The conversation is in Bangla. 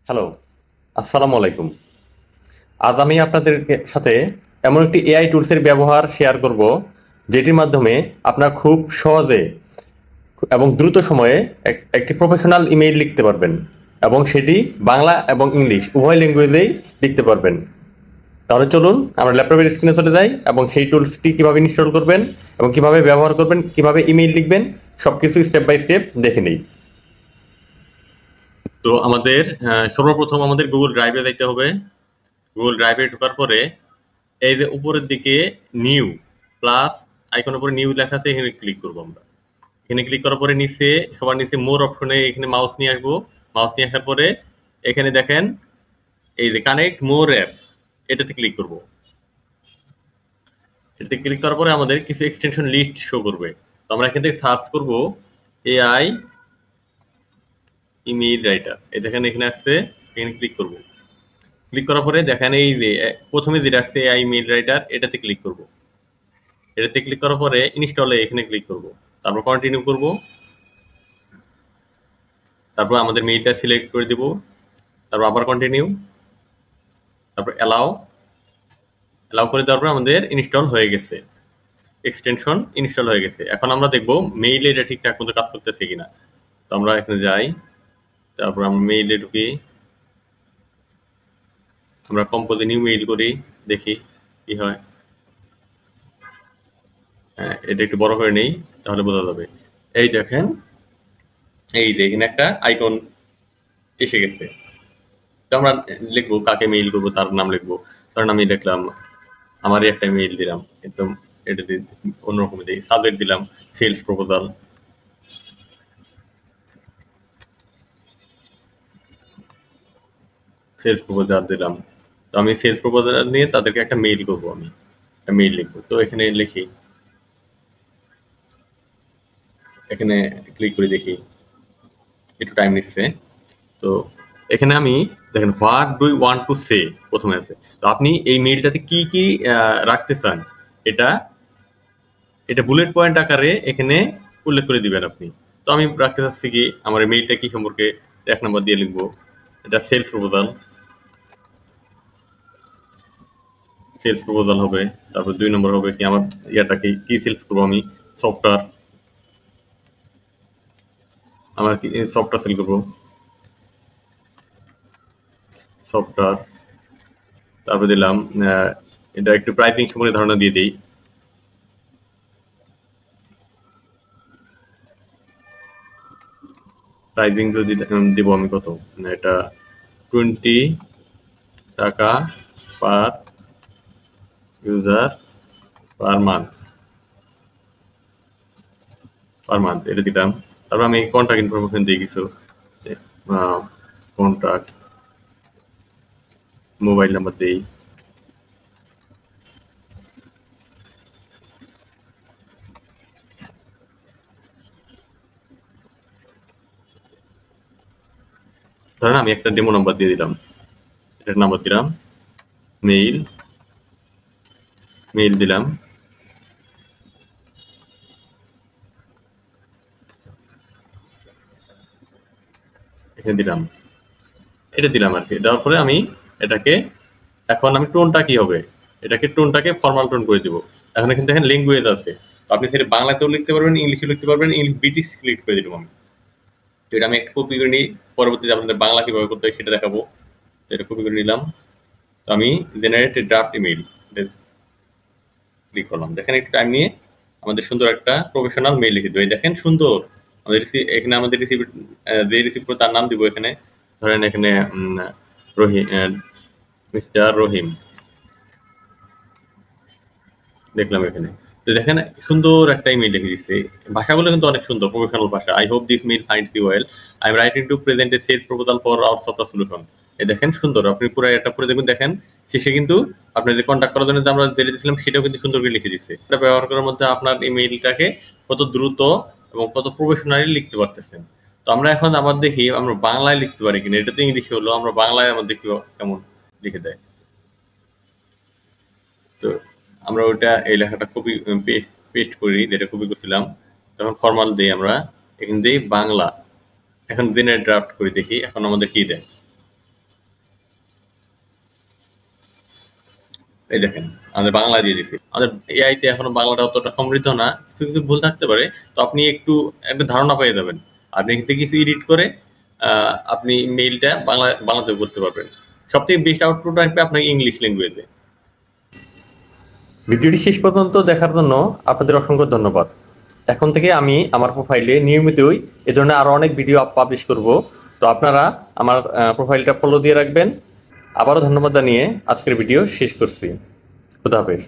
হ্যালো, আসসালামু আলাইকুম। আজ আমি আপনাদের সাথে এমন একটি এআই টুলসের ব্যবহার শেয়ার করব, যেটির মাধ্যমে আপনার খুব সহজে এবং দ্রুত সময়ে একটি প্রফেশনাল ইমেইল লিখতে পারবেন এবং সেটি বাংলা এবং ইংলিশ উভয় ল্যাঙ্গুয়েজেই লিখতে পারবেন। তাহলে চলুন আমরা ল্যাপটপের স্ক্রিনে চলে যাই এবং সেই টুলসটি কিভাবে ইনস্টল করবেন এবং কিভাবে ব্যবহার করবেন, কিভাবে ইমেইল লিখবেন, সবকিছু স্টেপ বাই স্টেপ দেখে নেই। তো আমাদের সর্বপ্রথম আমাদের গুগল ড্রাইভে যাইতে হবে। গুগল ড্রাইভে ঢোকার পরে এই যে উপরের দিকে নিউ প্লাস আইকনের উপরে নিউ লেখা আছে, এখানে ক্লিক করবো আমরা। এখানে ক্লিক করার পরে নিচে সবার নিচে মোর অপশনে এখানে মাউস নিয়ে আসবো। মাউস নিয়ে আসার পরে এখানে দেখেন এই যে কানেক্ট মোর অ্যাপস, এটাতে ক্লিক করব। এটাতে ক্লিক করার পরে আমাদের কিছু এক্সটেনশন লিস্ট শো করবে। তো আমরা এখান থেকে সার্চ করব এআই ইমেইল রাইটার। এই দেখেন এখানে আসছে, এখানে ক্লিক করব। ক্লিক করার পরে দেখেন এই যে প্রথমে যে রাখছে এআই ইমেইল রাইটার, এটাতে ক্লিক করব। এটাতে ক্লিক করার পরে ইনস্টলে এখানে ক্লিক করব, তারপর কন্টিনিউ করব। তারপর আমাদের মেইলটা সিলেক্ট করে দিব, তারপর আবার কন্টিনিউ, তারপর অ্যালাও। অ্যালাও করে দেওয়ার পর আমাদের ইনস্টল হয়ে গেছে, এক্সটেনশন ইনস্টল হয়ে গেছে। এখন আমরা দেখব মেইলে এটা ঠিকঠাক মতো কাজ করতেছে কিনা। তো আমরা এখানে যাই, তারপর আমরা মেইলে ঢুকি, আমরা কম্পোজে নিউ মেইল করি, দেখি কি হয়। হ্যাঁ, এটা একটু বড় করে নেই, তাহলে বোঝা যাবে। এই দেখেন, এই যে এখানে একটা আইকন এসে গেছে। তো আমরা লিখবো কাকে মেইল করবো, তার নাম লিখবো। কারণ আমি দেখলাম আমারই একটা মেইল দিলাম, একদম এটা দিয়ে অন্যরকম দিই। সাবজেক্ট দিলাম সেলস প্রপোজাল। সেলস প্রপোজাল দিলাম। তো আমি সেলস প্রপোজাল নিয়ে তাদেরকে একটা মেইল করবো, আমি একটা মেইল লিখবো। তো এখানে লিখি, এখানে ক্লিক করে দেখি, একটু টাইম নিচ্ছে। তো এখানে আমি দেখেন what do you want to say প্রথমে আছে। তো আপনি এই মেইলটাতে কি কি রাখতে চান, এটা এটা বুলেট পয়েন্ট আকারে এখানে উল্লেখ করে দিবেন আপনি। তো আমি রাখতে চাচ্ছি কি, আমার মেইলটা কি সম্পর্কে ১ নাম্বার দিয়ে লিখবো, এটা সেলস প্রপোজাল। সেলস প্রপোজাল হবে। তারপর ২ নম্বর হবে কি, আমার ইয়াটাকে কি সেলস করবো আমি, সফটওয়্যার। আমার কি সফটওয়্যার সেল করবো, সফটওয়্যার। তারপর দিলাম এটা একটু প্রাইসিং সম্পর্কে ধারণা দিয়ে দিই। প্রাইসিং যদি দিব আমি কত, এটা 20 টাকা পার user per month, per month এটা দিলাম। তারপর আমি কন্টাক্ট ইনফরমেশন দিয়ে কিছু, কন্টাক্ট মোবাইল নাম্বার দিই। ধরেন আমি একটা ডেমো নাম্বার দিয়ে দিলাম, এটার নাম্বার দিলাম। মেইল, মেইল দিলাম। এখানে দিলাম, এটা দিলাম আর কি। দেওয়ার পরে আমি এটাকে, এখন আমি টোনটা কি হবে, এটাকে টোনটাকে ফরমাল টোন করে দিব। এখন এখানে দেখেন ল্যাঙ্গুয়েজ আছে, তো আপনি সেটা বাংলাতেও লিখতে পারবেন, ইংলিশেও লিখতে পারবেন। ইংলিশ ব্রিটিশ সিলেক্ট করে দিলাম আমি। তো এটা আমি একটা কপি করে নিই, পরবর্তীতে আপনাদের বাংলা কিভাবে করতে হয় সেটা দেখাবো। তো এটা কপি করে নিলাম। তো আমি জেনারেট ড্রাফট ইমেইল ক্লিক করলাম। দেখেন একটু টাইম নিয়ে আমাদের সুন্দর একটা প্রফেশনাল মেইল লিখে দেবে। দেখেন সুন্দর আমাদের এখানে আমাদের রিসিভ, যে রিসিভ করে তার নাম দিব এখানে। ধরেন এখানে রহিম, মিস্টার রহিম দেখলাম এখানে। তো দেখেন সুন্দর একটা ইমেইল লিখে দিচ্ছে। ভাষাগুলো কিন্তু অনেক সুন্দর, প্রফেশনাল ভাষা। I hope this mail finds you well. I am writing to present a sales proposal for our software solution. এই দেখেন সুন্দর, আপনি পুরো এটা পড়ে দেখুন। দেখেন শেষে কিন্তু আপনার যে কন্ট্যাক্ট করার জন্য যে আমরা দিয়ে দিয়েছিলাম, সেটাও কিন্তু সুন্দর করে লিখে দিচ্ছে। এটা ব্যবহার করার মধ্যে আপনার ইমেইলটাকে কত দ্রুত এবং কত প্রফেশনালি লিখতে পারতেছেন। তো আমরা এখন আবার দেখি আমরা বাংলায় লিখতে পারি কিনা। এটা তো ইংলিশে হলো, আমরা বাংলায় আমাদের কেমন লিখে দেয়। তো আমরা ওইটা এই লেখাটা কপি পেস্ট করি, যেটা কপি করছিলাম। তখন ফরমাল দিই আমরা, এখান দিই বাংলা। এখন জেনারেট ড্রাফট করি, দেখি এখন আমাদের কি দেয়। এই দেখেন আমাদের বাংলা দিয়ে দিছি। আমাদের এআইতে এখনো বাংলাটা অতটা সমৃদ্ধ না, কিছু কিছু ভুল থাকতে পারে। তো আপনি একটু একটা ধারণা পেয়ে যাবেন। আপনি এখান থেকে কিছু এডিট করে আপনি মেইলটা বাংলাতেও করতে পারবেন। সবথেকে বেস্ট আউটপুট আসবে আপনার ইংলিশ ল্যাঙ্গুয়েজে। ভিডিওটি শেষ পর্যন্ত দেখার জন্য আপনাদের অসংখ্য ধন্যবাদ। এখন থেকে আমি আমার প্রোফাইলে নিয়মিতই এ ধরনের আরো অনেক ভিডিও পাবলিশ করব। তো আপনারা আমার প্রোফাইলটা ফলো দিয়ে রাখবেন। আবারও ধন্যবাদ জানিয়ে আজকের ভিডিও শেষ করছি। খুদা হাফেজ।